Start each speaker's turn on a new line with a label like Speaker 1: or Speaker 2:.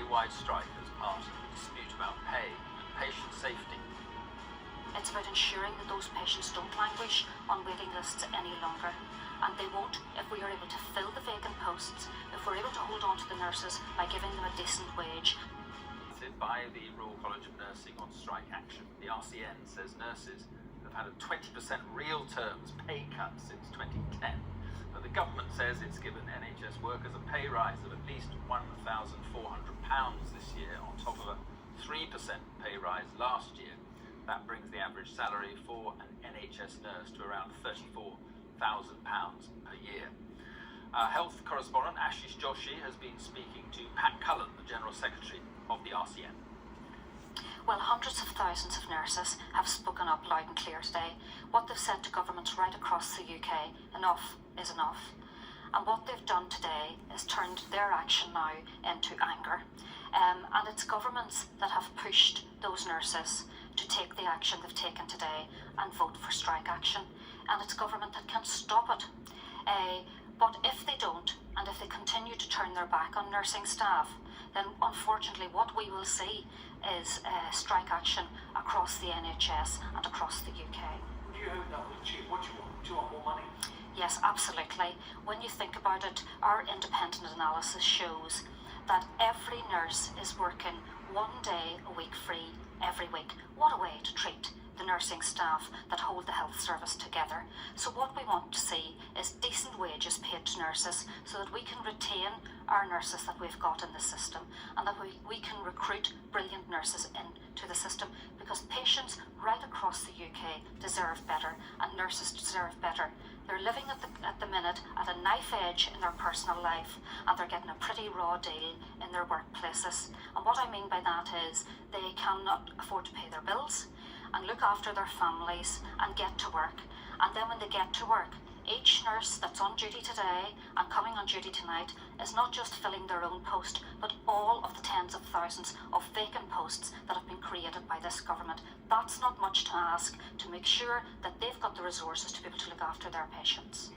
Speaker 1: UK-wide strike as part of the dispute about pay and patient safety.
Speaker 2: It's about ensuring that those patients don't languish on waiting lists any longer. And they won't if we are able to fill the vacant posts, if we're able to hold on to the nurses by giving them a decent wage.
Speaker 1: By the Royal College of Nursing on strike action, the RCN says nurses have had a 20% real terms pay cut since 2010. But the government says it's given NHS workers a pay rise of at least £1,400 this year on top of a 3% pay rise last year. That brings the average salary for an NHS nurse to around £34,000 per year. Our health correspondent Ashish Joshi has been speaking to Pat Cullen, the General Secretary of the RCN.
Speaker 2: Well, hundreds of thousands of nurses have spoken up loud and clear today. What they've said to governments right across the UK, enough is enough. And what they've done today is turned their action now into anger. And it's governments that have pushed those nurses to take the action they've taken today and vote for strike action. And it's government that can stop it. But if they don't, and if they continue to turn their back on nursing staff, then unfortunately what we will see is strike action across the NHS and across the UK.
Speaker 3: Do you hope that will achieve what you want? Do you want more money?
Speaker 2: Yes, absolutely. When you think about it, our independent analysis shows that every nurse is working 1 day a week free every week. What a way to treat the nursing staff that hold the health service together. So what we want to see is decent wages paid to nurses so that we can retain our nurses that we've got in the system, and that we can recruit brilliant nurses into the system, because patients right across the UK deserve better and nurses deserve better. They're living at the minute at a knife edge in their personal life, and they're getting a pretty raw deal in their workplaces. And what I mean by that is they cannot afford to pay their bills and look after their families and get to work. And then when they get to work, each nurse that's on duty today and coming on duty tonight is not just filling their own post, but all of the tens of thousands of vacant posts that have been created by this government. That's not much to ask to make sure that they've got the resources to be able to look after their patients.